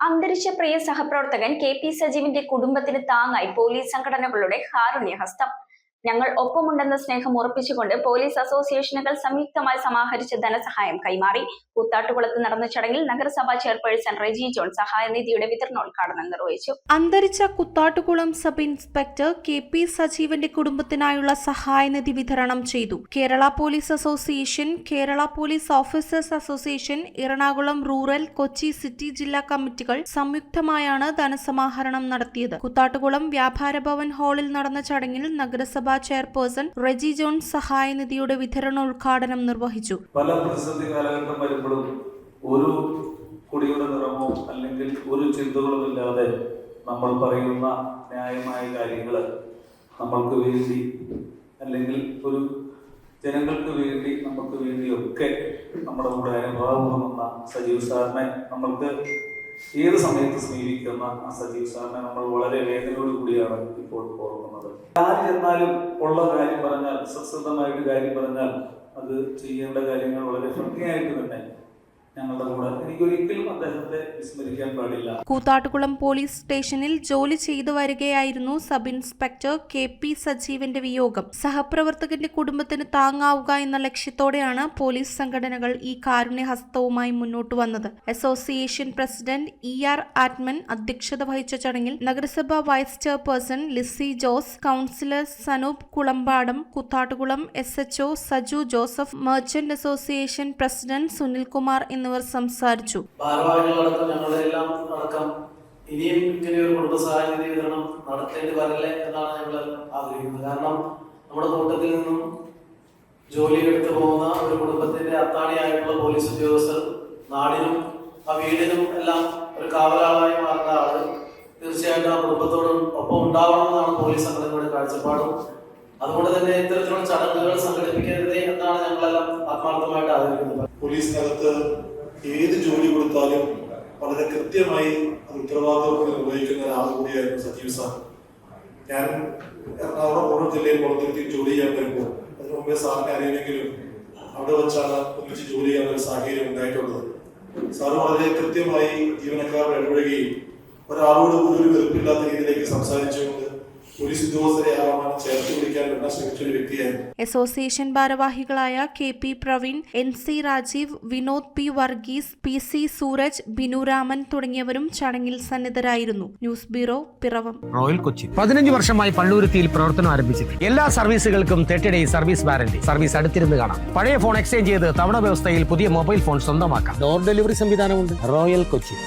അന്തരിച്ച പ്രിയ സഹപ്രവർത്തകൻ കെ.പി. സജീവിന്റെ കുടുംബത്തിന് താങ്ങായി പോലീസ് സംഘടനകളുടെ കാരുണ്യഹസ്തം. ഞങ്ങൾ ഒപ്പമുണ്ടെന്ന സ്നേഹം ഉറപ്പിച്ചുകൊണ്ട് പോലീസ് അസോസിയേഷനുകൾ സംയുക്തമായി സമാഹരിച്ച ധനസഹായം കൈമാറി. കൂത്താട്ടുകുളത്ത് നടന്ന ചടങ്ങിൽ നഗരസഭാ ചെയർപേഴ്സൺ റെജി ജോൺ സഹായനിധിയുടെ വിതരണോദ്ഘാടനം നിർവഹിച്ചു. അന്തരിച്ച കൂത്താട്ടുകുളം സബ് ഇൻസ്പെക്ടർ കെ.പി. സജീവന്റെ കുടുംബത്തിനായുള്ള സഹായനിധി വിതരണം ചെയ്തു. Kerala police association, Kerala police officers association, Ernakulam rural, Kochi city ജില്ലാ കമ്മിറ്റികൾ സംയുക്തമായാണ് ധനസമാഹരണം നടത്തിയത്. കൂത്താട്ടുകുളം വ്യാപാര ഭവൻ ഹാളിൽ നടന്ന ചടങ്ങിൽ നഗരസഭാ ചെയർപേഴ്സൺ റെജി ജോൺ സഹായനിധിയുടെ വിതരണോദ്ഘാടനം നിർവഹിച്ചു. പല പ്രതിസന്ധി കാലഘട്ടം വരുമ്പോഴും ഒരു കൊടിയുടെ നിറമോ അല്ലെങ്കിൽ ഒരു ചിന്തകളുമില്ലാതെ നമ്മൾ പറയുന്ന ന്യായമായ കാര്യങ്ങൾ നമ്മൾക്ക് വേണ്ടി അല്ലെങ്കിൽ ഒരു ജനങ്ങൾക്ക് വേണ്ടി നമുക്ക് വേണ്ടിയൊക്കെ നമ്മുടെ കൂടെ അനുഭവമെന്ന സജീവ് സാറിനെ നമ്മൾക്ക് ഏത് സമയത്ത് സ്നേഹിക്കുന്ന ആ സജീവ് സാറിനെ നമ്മൾ വളരെ വേദനയോട് കൂടിയാണ് ഇപ്പോൾ ഓർക്കുന്നത്. ആര് ചെന്നാലും ഉള്ള കാര്യം പറഞ്ഞാൽ, സത്യസന്ധമായിട്ട് കാര്യം പറഞ്ഞാൽ അത് ചെയ്യേണ്ട കാര്യങ്ങൾ വളരെ ഭംഗിയായിട്ട് തന്നെ ഞങ്ങളുടെ കൂടെ. എനിക്കൊരിക്കലും അദ്ദേഹത്തെ വിസ്മരിക്കാൻ പാടില്ല. കൂത്താട്ടുകുളം പോലീസ് സ്റ്റേഷനിൽ ജോലി ചെയ്തു വരികയായിരുന്നു സബ് ഇൻസ്പെക്ടർ കെ.പി. സജീവന്റെ വിയോഗം. സഹപ്രവർത്തകന്റെ കുടുംബത്തിന് താങ്ങാവുക എന്ന ലക്ഷ്യത്തോടെയാണ് പോലീസ് സംഘടനകൾ ഈ കാരുണ്യഹസ്തവുമായി മുന്നോട്ട് വന്നത്. Association president ER. ആറ്റ്മൻ അധ്യക്ഷത വഹിച്ച ചടങ്ങിൽ നഗരസഭാ vice chairperson Lissy Jose, councillor Sanoop Kulampadam, Koothattukulam SHO Saju Joseph, merchant association president Sunilkumar എന്നിവർ സംസാരിച്ചു. ഞങ്ങളെല്ലാം അടക്കം ഇനിയും ഇങ്ങനെ ഒരു കുടുംബസഹായ നിധി വിതരണം നടത്തേണ്ടി വരില്ലേ എന്നാണ് ഞങ്ങൾ ആഗ്രഹിക്കുന്നത്. കാരണം നമ്മുടെ കൂട്ടത്തിൽ നിന്നും ജോലി എടുത്തു പോകുന്ന ഒരു കുടുംബത്തിന്റെ അത്താണിയായിട്ടുള്ള പോലീസ് ഉദ്യോഗസ്ഥർ നാടിനും ആ വീടിനും എല്ലാം ഒരു കാവലാളായി മാറുന്ന ആള് തീർച്ചയായിട്ടും ആ കുടുംബത്തോടും ഒപ്പം ഉണ്ടാവണമെന്നാണ് പോലീസ് സംഘടനയുടെ കാഴ്ചപ്പാടും. അതുകൊണ്ട് തന്നെ ഇത്തരത്തിലുള്ള ചടങ്ങുകൾ സംഘടിപ്പിക്കരുതേ എന്നാണ് ഞങ്ങളെല്ലാം ആത്മാർത്ഥമായിട്ട് ആഗ്രഹിക്കുന്നത്. പോലീസിനകത്ത് ഏത് ജോലി കൊടുത്താലും വളരെ കൃത്യമായി അത് ഉത്തരവാദിത്വം നിർവഹിക്കുന്ന ഒരാൾ കൂടിയായിരുന്നു സജീവ് സാർ. ഞാൻ എറണാകുളം ഓരോ ജില്ലയിൽ പുറത്തിരുത്തി ജോലി ചെയ്യാൻ വരുമ്പോൾ അതിന് മുമ്പേ സാറിനെ അറിയുമെങ്കിലും അവിടെ വെച്ചാണ് ഒന്നിച്ച് ജോലി ചെയ്യാൻ ഒരു സാഹചര്യം ഉണ്ടായിട്ടുള്ളത്. സാറ് വളരെ കൃത്യമായി ജീവനക്കാരോട് ഇടപെടുകയും ഒരാളോട് ഒരു വെറുപ്പില്ലാത്ത രീതിയിലേക്ക് സംസാരിച്ചുകൊണ്ട് പോലീസ് ഉദ്യോഗസ്ഥരെ ചേർത്ത് പിടിക്കാൻ ശ്രമിച്ച ഒരു വ്യക്തിയാണ്. അസോസിയേഷൻ ഭാരവാഹികളായ K P. Praveen, N C. Rajeev, Vinod P. Varghese, P C. Sooraj, Binuraman തുടങ്ങിയവരും ചടങ്ങിൽ സന്നിധരായിരുന്നു. News bureau, Piravom. Royal Kochi 15 വർഷമായി പള്ളുരുത്തിയിൽ പ്രവർത്തനം ആരംഭിച്ചിട്ട് എല്ലാ സർവീസുകൾക്കും 30 ഡേയ്സ് സർവീസ് വാറന്റി. സർവീസ് അടുത്തിരുന്ന് കാണാം. പഴയ ഫോൺ എക്സ്ചേഞ്ച് ചെയ്ത് തവണ വ്യവസ്ഥയിൽ പുതിയ മൊബൈൽ ഫോൺ സ്വന്തമാക്കാം. ഡോർ ഡെലിവറി സംവിധാനമുണ്ട്. റോയൽ കൊച്ചി.